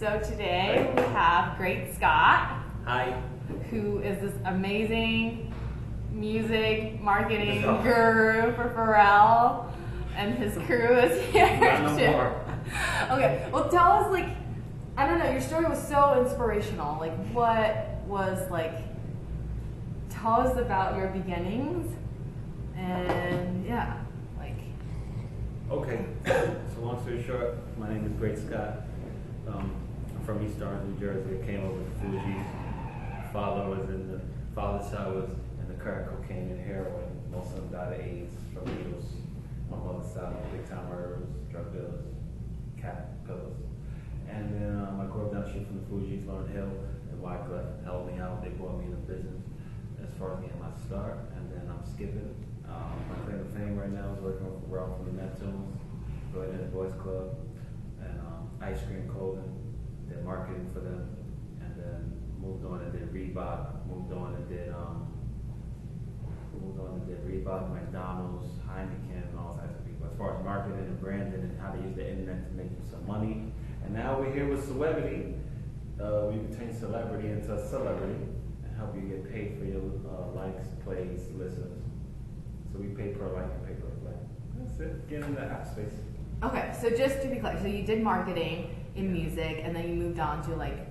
So today we have Great Scott. Hi. Who is this amazing music marketing guru for Pharrell, and his crew is here too. Okay, well tell us, like, I don't know, your story was so inspirational. Like, what was, like, tell us about your beginnings, and yeah, like. Okay, so long story short, my name is Great Scott. I'm from East Orange, New Jersey. I came over with the Fugees. Father's side was in the crack cocaine and heroin. Most of them died of AIDS from needles. My mother's side, big time murderers, drug dealers, cat pillars. And then I grew up down the street from the Fugees, Lauren Hill, and Wycliffe helped me out. They brought me into business as far as getting my start. And then I'm skipping. My claim to fame right now is working with Pharrell from the Neptunes, going in the Boys Club, and ice cream clothing. Did marketing for them, and then moved on and did Reebok. Moved on and did Reebok, McDonald's, Heineken, and all types of people. As far as marketing and branding and how to use the internet to make you some money. And now we're here with Celebrity. We can turn celebrity into a celebrity and help you get paid for your likes, plays, listens. So we pay per like and pay per play. That's it. Get in the app space. Okay, so just to be clear, so you did marketing in music, and then you moved on to like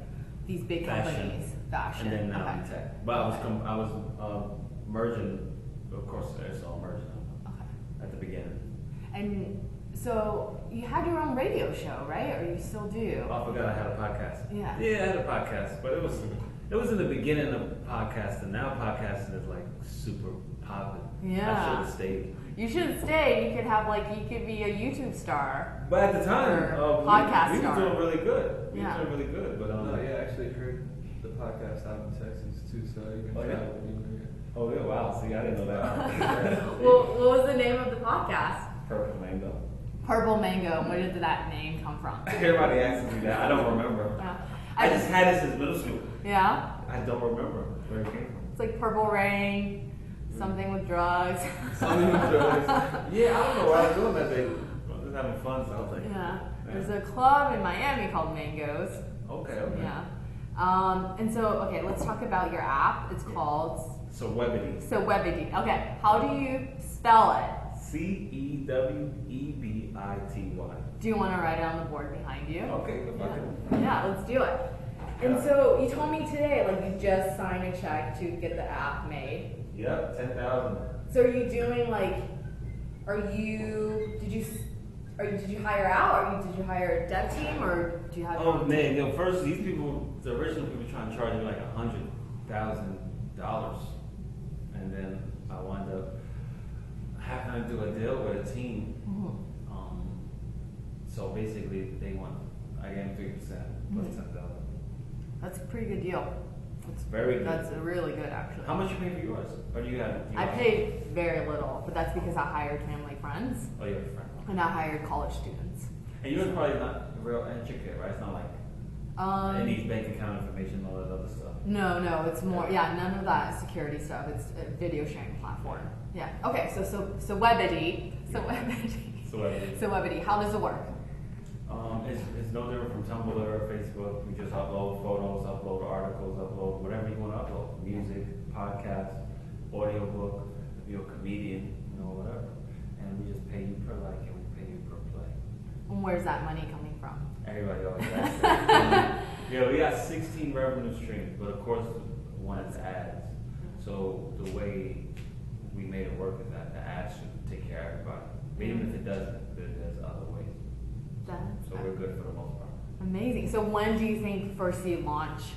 these big companies, fashion, and then now in tech. But I was merging. Of course, it's all merging at the beginning. And so you had your own radio show, right? Or you still do? Oh, I forgot I had a podcast. Yeah. Yeah, I had a podcast, but it was in the beginning of podcasting. Now podcasting is like super popular. Yeah. I should have stayed. You should have stayed. You could be a YouTube star. But at the time, podcast we star. were doing really good. Yeah. We were doing really good. But no, yeah, I actually heard the podcast out in Texas too, so you can try it when you're here. Oh yeah, wow. See, I didn't know that. Well, what was the name of the podcast? Purple Mango. Purple Mango. Where did that name come from? Everybody asks me that. I don't remember. I just had it since middle school. Yeah? I don't remember where it came from. It's like Purple Rain, something with drugs. Something with drugs. Yeah, I don't know what I was doing that day. I was just having fun, so I was like, yeah. There's a club in Miami called Mangoes. Okay. Yeah. And so, okay, let's talk about your app. It's called Cewebity. Cewebity. Okay, how do you spell it? Cewebity. Do you want to write it on the board behind you? Okay, yeah, let's do it. And so you told me today, like, you just signed a check to get the app made. Yep, 10,000. So are you doing like? Did you hire out, or did you hire a dev team, or do you have? Oh man, first these people, the original people, trying to charge me like $100,000, and then I wound up having to do a deal with a team. Mm-hmm. So basically, I gave them 3% plus 10,000. That's a pretty good deal. It's very good. That's really good, actually. How much you pay for yours? Or do you have? I paid very little, but that's because I hired family friends. Oh, you have a friend. And I hired college students. And yours probably not real intricate, right? It's not like it needs bank account information and all that other stuff. No, it's more, none of that security stuff. It's a video sharing platform. Yeah. Okay, so Cewebity. Cewebity. How does it work? It's no different from Tumblr or Facebook. We just upload photos, upload articles, upload whatever you want to upload. Music, podcast, audiobook, if you're a comedian, whatever. And we just pay you per like and we pay you per play. And where's that money coming from? Everybody always asks that. Yeah, we got 16 revenue streams, but of course one is ads. So the way we made it work is that the ads should take care of everybody. But even if it doesn't, there's other ways. So we're good for the most part. Amazing. So when do you think first you launch?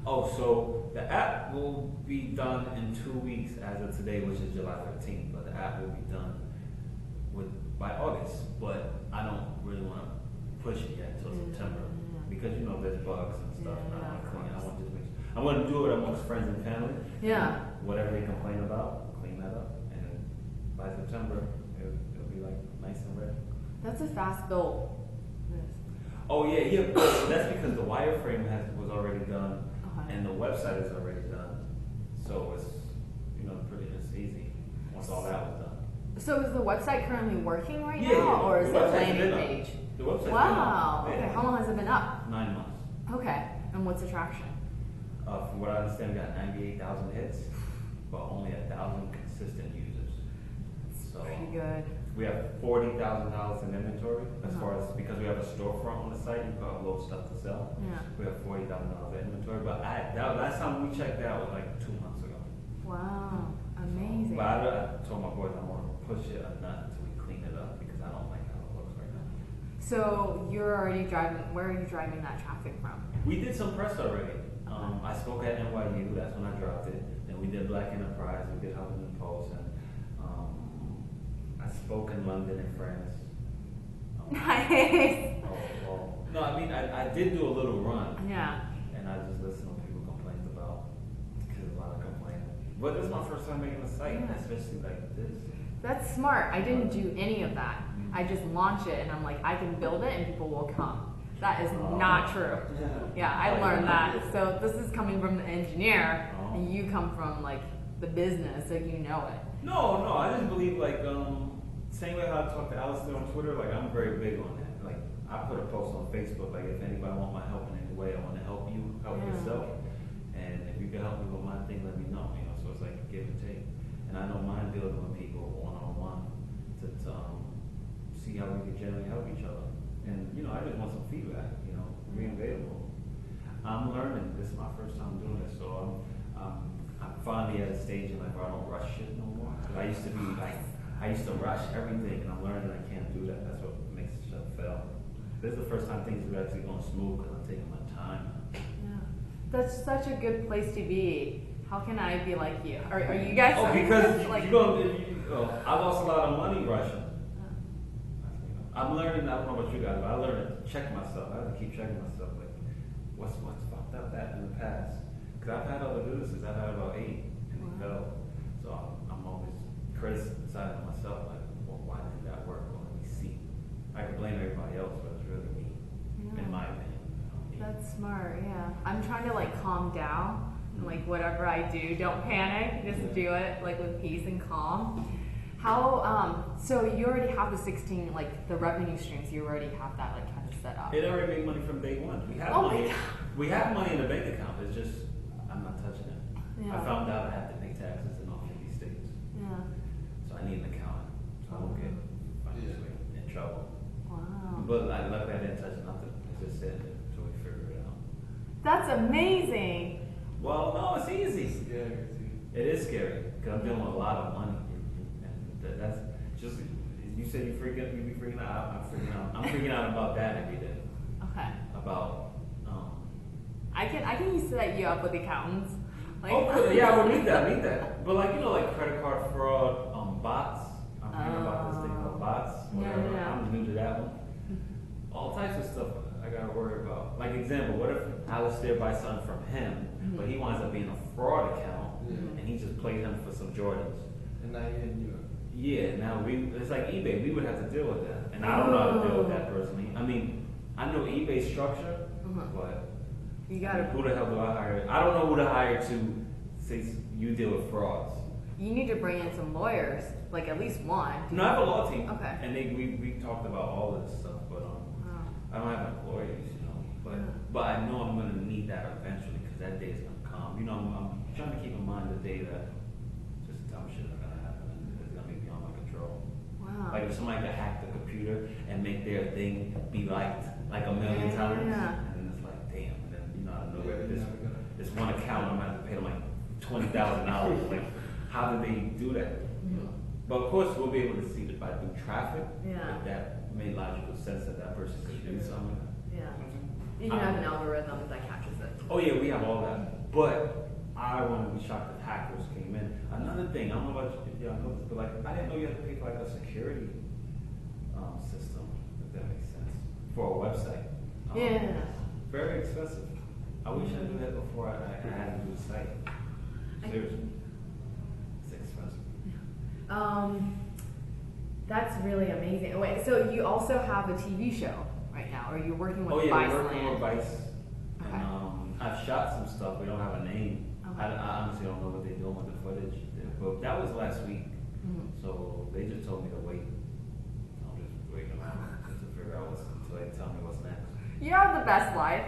Oh, so the app will be done in 2 weeks as of today, which is July 15th. But the app will be done by August. But I don't really want to push it yet until September because there's bugs and stuff. And I want to clean. I want to do it amongst friends and family. Yeah. Whatever they complain about, clean that up, and then by September it'll be like nice and ready. That's a fast build. Oh yeah. That's because the wireframe was already done, and the website is already done. So it's it's easy once all that was done. So is the website currently working right now, or is it landing page? The website's Wow. been up. Okay. Yeah. How long has it been up? 9 months. Okay. And what's the traction? From what I understand, we got 98,000 hits, but only 1,000 consistent users. So Pretty good. we have $40,000 in inventory as far as, because we have a storefront on the site, you can upload stuff to sell. Yeah. We have $40,000 in inventory, but last time we checked that was like 2 months ago. Wow. Amazing. But I told my boys I want to push it a nut until we clean it up because I don't like how it looks right now. So you're already driving. Where are you driving that traffic from? We did some press already. I spoke at NYU, that's when I dropped it. Then we did Black Enterprise, we did Huffington Post, and I spoke in London and France. Nice. No, I mean, I did do a little run. Yeah. And I just listened to people complain about, because a lot of complaining. But this is my first time making a site, Yeah. especially like this. That's smart. I didn't do any of that. I just launch it and I'm like, I can build it and people will come. That is not true. Yeah, I learned that. So this is coming from the engineer and you come from like the business, so you know it. No, I just believe like, same way how I talk to Alistair on Twitter, like I'm very big on that. Like I put a post on Facebook, like if anybody want my help in any way, I want to help you, help yourself. And if you can help me with my thing, let me know, you know, so it's like give and take. And I don't mind building with people one-on-one to see how we can generally help each other. And, you know, I just want some feedback, you know, being available. I'm learning. This is my first time doing this, so I'm finally at a stage in life where I don't rush shit no more. 'Cause I used to be like, I used to rush everything, and I'm learning I can't do that. That's what makes shit fail. This is the first time things are actually going smooth because I'm taking my time. Yeah. That's such a good place to be. How can I be like you? Are you guys? Oh, because like, I lost a lot of money rushing. I'm learning, I don't know about you guys, but I learned to check myself. I have to keep checking myself, like, what's fucked up that in the past? Because I've had other businesses, I've had about 8, and they fell. So I'm always criticizing myself, like, well, why didn't that work? Well, let me see. I can blame everybody else, but it's really me, in my opinion. That's smart, yeah. I'm trying to like calm down, and like whatever I do, don't panic, just do it like with peace and calm. How, so you already have the 16, like the revenue streams, you already have that like kind of set up. It already made money from day one. We have money. We have money in the bank account. It's just I'm not touching it. Yeah. I found out I have to pay taxes in all 50 states. Yeah. So I need an accountant so I don't get financially in trouble. Wow. But luckily I didn't touch nothing. I just said it until we figure it out. That's amazing. Well, no, it's easy. It's scary too. It is scary because I'm dealing with a lot of money, and that's just. You said you be freaking out. I'm freaking out. I'm freaking out about that every day. Okay. About. I can set you up with accountants. Like, Yeah, I would need that. But like, you know, like credit card fraud, bots. I'm hearing about this thing called bots. Whatever. Yeah. I'm new to that one. All types of stuff I gotta worry about. Like example, what if Alistair buys something from him, but he winds up being a fraud account, and he just played him for some Jordans. And now you're in Europe. Yeah, now it's like eBay. We would have to deal with that, and I don't know how to deal with that personally. I mean, I know eBay's structure, but you gotta. who the hell do I hire? I don't know who to hire to say you deal with frauds. You need to bring in some lawyers, like at least one. No, I have a law team. Okay. And we talked about all this stuff, but I don't have employees, you know. But I know I'm gonna need that eventually because that day is gonna come. You know, I'm trying to keep in mind the day that just dumb shit are gonna happen and it's gonna be beyond my control. Wow. Like if somebody could hack the computer and make their thing be liked like a million times, and it's like, damn. And then you know, out of nowhere, this one account I'm gonna have to pay them like $20,000. Like, how did they do that? But of course, we'll be able to see it by through traffic. If that made logical sense that person could do something. Yeah. You can have an algorithm that catches it. Oh yeah, we have all that. But I wouldn't be shocked if hackers came in. Another thing, I don't know about if y'all know this, but like I didn't know you had to pay for like a security system, if that makes sense, for a website. Very expensive. I wish I knew that before I had to do a site. Seriously. It's expensive. That's really amazing. Wait, so you also have a TV show right now, or you're working with we're Vice working Land? with Vice. Okay. And I've shot some stuff. We don't have a name. Okay. I honestly don't know what they're doing with the footage. But that was last week. So they just told me to wait. I'm just waiting around to figure out until You have the best life.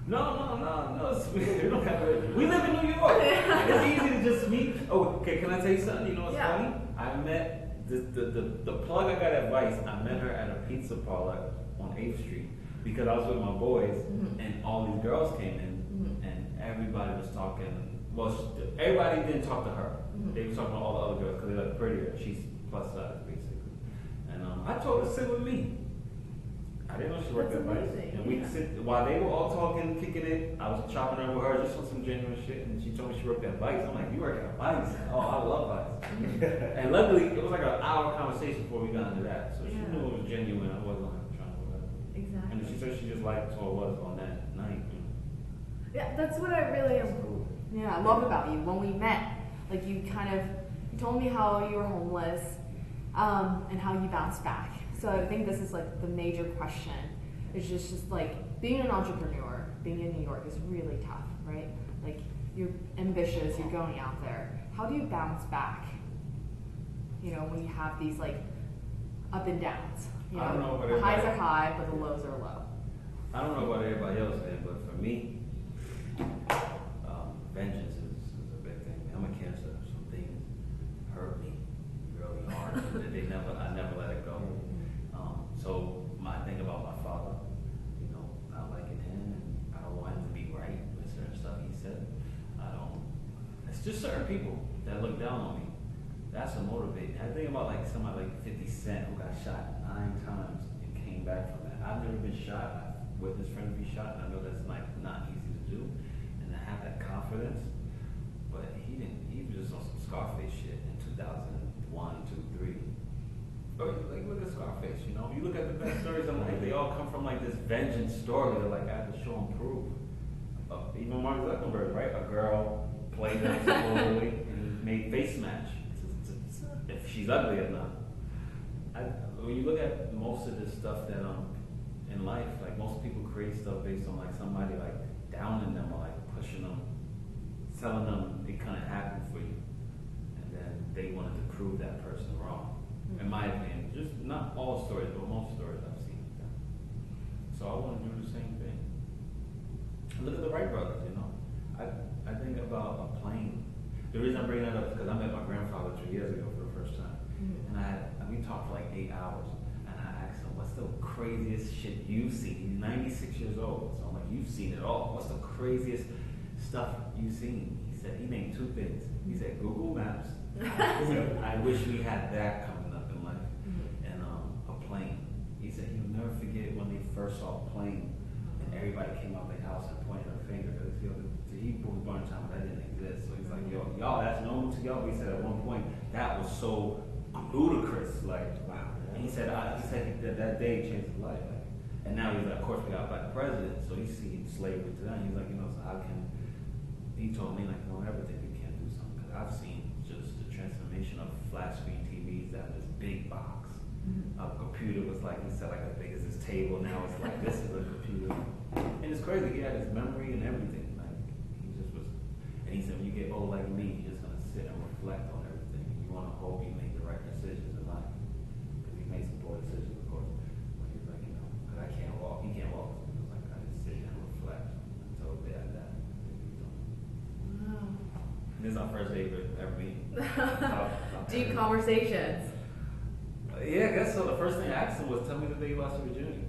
No. We live in New York. It's easy to just meet. Oh, okay. Can I tell you something? You know what's funny? I met the plug I got at Vice. I met her at a pizza parlor on 8th Street because I was with my boys, and all these girls came in, and everybody was talking. Well, everybody didn't talk to her. They were talking to all the other girls because they look prettier. She's plus size, basically. And I told her to sit with me. I didn't know she worked at Vice. And we sit while they were all talking, kicking it. I was chopping it up with her just on some genuine shit, and she told me she worked at Vice. I'm like, you work at Vice? Oh, I love Vice. And luckily, it was like an hour conversation before we got into that, so she knew it was genuine. I wasn't like trying to whatever. Exactly. And she said she just liked who I was on that night. Yeah, that's what I really I loved about you when we met. Like you told me how you were homeless, and how you bounced back. So I think this is like the major question. It's just like being an entrepreneur, being in New York is really tough, right? Like you're ambitious, you're going out there. How do you bounce back? You know, when you have these like up and downs. You know, the highs are high, but the lows are low. I don't know about everybody else, man, but for me, vengeance is a big thing. I'm a Cancer. Some things hurt me really hard. I never let it go. So my thing about my father, you know, not liking him, and I don't want him to be right with certain stuff he said. It's just certain people that look down on me. That's a motivate. I think about like somebody like 50 Cent who got shot 9 times and came back from that. I've never been shot. I've witnessed friends be shot, and I know that's like not easy to do. And to have that confidence, but he was just on some Scarface shit in 2001, 2, 3. But like look at Scarface, you know. You look at the best stories in life, they all come from like this vengeance story that like I have to show and prove. Even Mark Zuckerberg, right? A girl played him supposedly and made face match. If she's ugly or not. When you look at most of this stuff that in life, like most people create stuff based on like somebody like downing them or like pushing them, telling them it kind of happened for you, and then they wanted to prove that person wrong. In my opinion, just not all stories, but most stories I've seen. So I want to do the same thing. Look at the Wright brothers, you know. I think about a plane. The reason I'm bringing that up is because I met my grandfather 2 years ago for the first time, and we talked for like 8 hours. And I asked him, "What's the craziest shit you've seen?" He's 96 years old, so I'm like, "You've seen it all. What's the craziest stuff you've seen?" He said he named 2 things. He said Google Maps. I wish we had that coming up in life, and a plane. He said he'll never forget when they first saw a plane, and everybody came out of their house and pointed a finger because he was born in a time that didn't exist. So he's like, y'all, that's normal to y'all. He said at one point that was so ludicrous, like wow. And he said that day changed his life. Like, and now he's like, of course we got a black president, so he's seeing slavery to that. He's like, you know, so how can? He told me like, don't ever think we can't do something because I've seen just the transformation of flat screen TVs that this big box. A computer was like, he said, like as big as this table. Now it's like this is a computer, and it's crazy. He had his memory and everything. Like he just was, and he said, when you get old like me, you're just gonna sit and reflect on everything. You want to hope you make the right decisions in life because he made some poor decisions, of course. But he's like, you know, because I can't walk. He can't walk. So he was like, I just sit and reflect until the day I die. Wow. This is our first date ever meeting. Deep conversations. Yeah, I guess so. The first thing I asked him was, tell me the day you lost your virginity.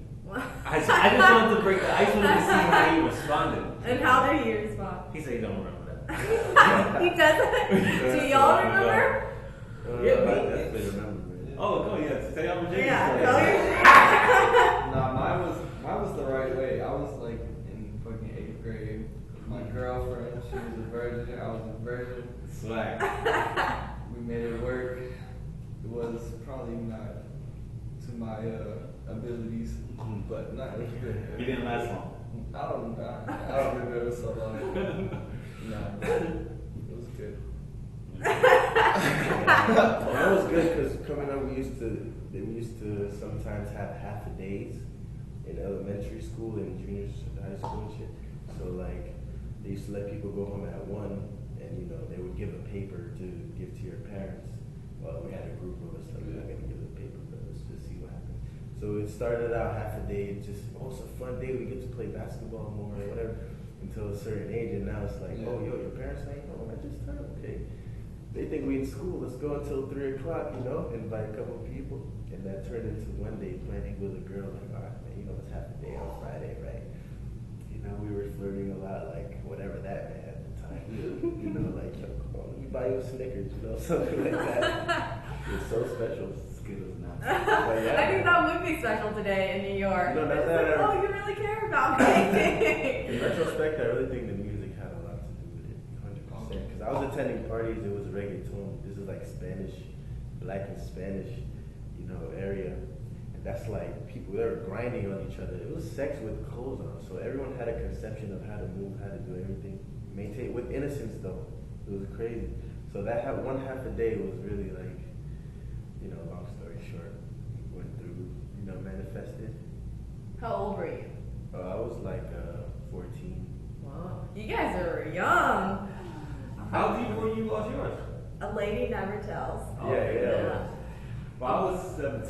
I just wanted to break the ice. I wanted to see how he responded. And how did he respond? He said he don't remember that. He doesn't? Do y'all remember? Yeah, me. I definitely remember. Oh, yeah. Tell y'all virginity. Yeah, Nah, mine was the right way. I was like in fucking 8th grade. My girlfriend, she was a virgin. I was a virgin. Swag. We made it work. It was probably not to my abilities, but not it was good. You didn't last long. I don't remember it was so long. No, it was good. That was good because coming up, we used to sometimes have half a days in elementary school and junior high school and shit. So like they used to let people go home at 1, and you know they would give a paper to give to your parents. Well, we had a group of us that we were not gonna give the paper, but let's just see what happens. So it started out half a day, just, oh, it's a fun day, we get to play basketball more or whatever, until a certain age, and now it's like, oh, yo, your parents ain't home, I just turned, okay. They think we in school, let's go until 3 o'clock, you know, invite a couple of people. And that turned into one day planning with a girl, like, all right, man, you know, it's half a day on Friday, right? You know, we were flirting a lot, like, whatever that meant at the time. You know, like, yo, come on, let me buy you a Snickers, you know, something like that. It's so special. Skittles now. I think that would be special today in New York. No, It's that's like, not- oh, you really care about me. In retrospect, I really think the music had a lot to do with it, 100%. Because I was attending parties, it was reggaeton. This is like Spanish, black and Spanish, you know, area. And that's like people, they were grinding on each other. It was sex with clothes on. So everyone had a conception of how to move, how to do everything. Maintain with innocence though. It was crazy. So that one half a day was really like, you know, long story short, went through, you know, manifested. How old were you? I was like 14. Whoa, you guys are young. How deep were you lost yours? A lady never tells. Oh, Yeah. Well, I was 17.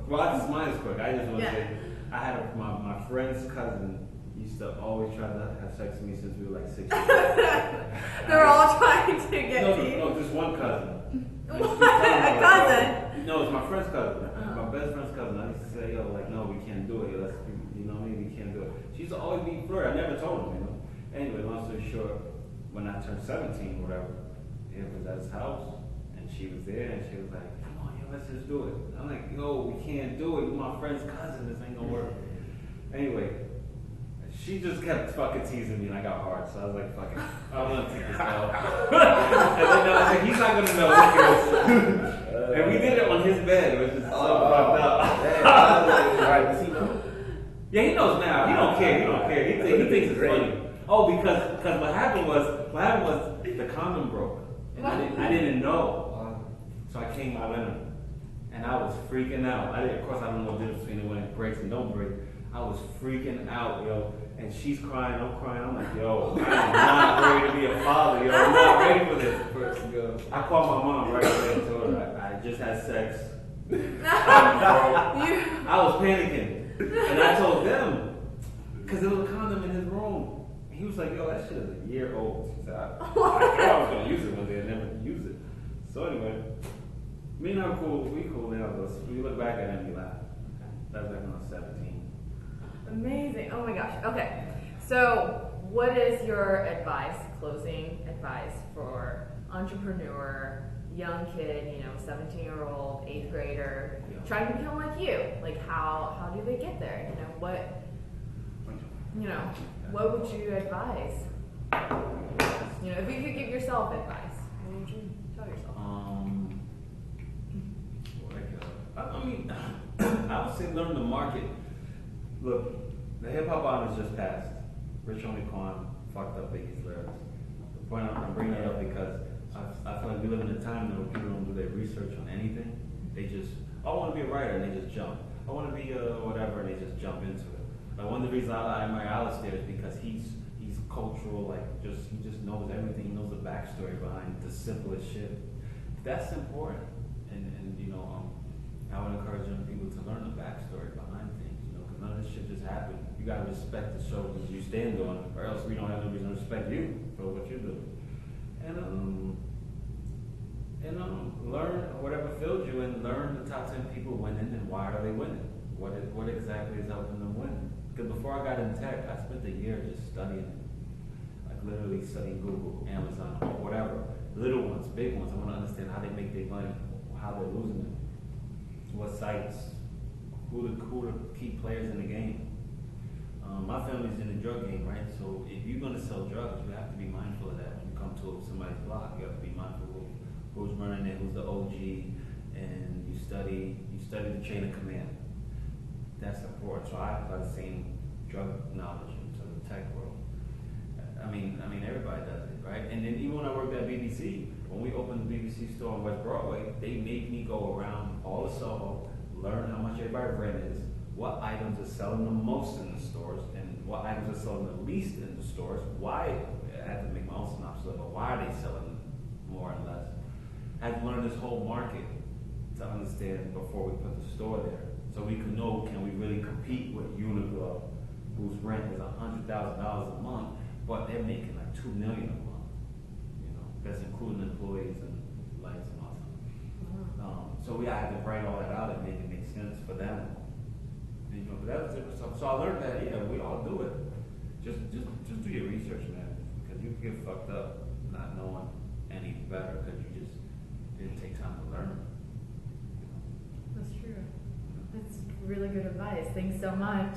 Well, mine is quick. I just want to Yeah. say, I had my friend's cousin used to always try to have sex with me since we were like 16. They're all trying to get No, to you. no, just one cousin. What? A cousin? No, it's my friend's cousin. My best friend's cousin. I used to say, yo, like, no, we can't do it. Let's, you know what I mean? We can't do it. She used to always be flirty. I never told him, you know. Anyway, long story short, when I turned 17 or whatever, it was at his house, and she was there, and she was like, come on, yo, let's just do it. I'm like, yo, we can't do it. You're my friend's cousin. This ain't gonna work. Anyway, she just kept fucking teasing me, and I got hard, so I was like, fuck it. I'm gonna take this out. And then I was like, he's not gonna know who cares. And we did it on his bed, which is so fucked up. Alright, does he know? Yeah, he knows now. He don't care. He don't care. He thinks it's funny. Oh, because what happened was the condom broke, and I didn't know. So I came out in him, and I was freaking out. Of course, I don't know the difference between when it breaks and don't break. I was freaking out, yo. And she's crying, I'm crying. I'm like, yo, I'm not ready to be a father, yo. I'm not ready for this. I called my mom right away and told her I just had sex. I was panicking. And I told them, because there was a condom in his room. And he was like, yo, that shit is a year old. He said, I thought I was going to use it one day and never use it. So anyway, me and her cool, we cool now. We look back at it and we laugh. That was like when I was 17. Amazing. Oh my gosh. Okay. So, what is your advice, closing advice for entrepreneur, young kid, 17-year-old, 8th grader, trying to become like you? Like, how do they get there? What would you advise? If you could give yourself advice, what would you tell yourself? I mean, I would say learn the market. Look, the hip hop album just passed. Rich Homie Quan fucked up Biggie's lyrics. The point I'm bringing it up because I feel like we live in a time where people don't do their research on anything. They just, I want to be a writer, and they just jump. I want to be whatever, and they just jump into it. Like one of the reasons I admire Alistair is because he's cultural, he just knows everything. He knows the backstory behind the simplest shit. That's important, and I would encourage young people to learn the backstory behind things, because none of this shit just happened. You gotta respect the show that you stand on, or else we don't have no reason to respect you for what you're doing. And learn whatever field you're in. Learn the top 10 people winning and why are they winning. What exactly is helping them win? Because before I got in tech, I spent a year just studying it, literally studying Google, Amazon, whatever, little ones, big ones. I want to understand how they make their money, how they're losing it. What sites, who the key players in the game. My family's in the drug game, right? So if you're gonna sell drugs, you have to be mindful of that. When you come to somebody's block, you have to be mindful of who's running it, who's the OG, and you study the chain of command. That's important. So I apply the same drug knowledge into the tech world. I mean, everybody does it, right? And then even when I worked at BBC, when we opened the BBC store on West Broadway, they made me go around all of Soho, learn how much everybody's rent is, what items are selling the most in the stores, and what items are selling the least in the stores. Why? I had to make my own synopsis of it. Why are they selling more and less? I had to learn this whole market to understand before we put the store there. So we can know, can we really compete with Uniqlo, whose rent is $100,000 a month, but they're making like $2 million a month. You know, that's including employees and lights and all that. So we had to write all that out and make it make sense for them. You know, but that was different stuff. So I learned that, yeah, we all do it. Just do your research, man, because you can get fucked up not knowing any better because you just didn't take time to learn. That's true. That's really good advice. Thanks so much.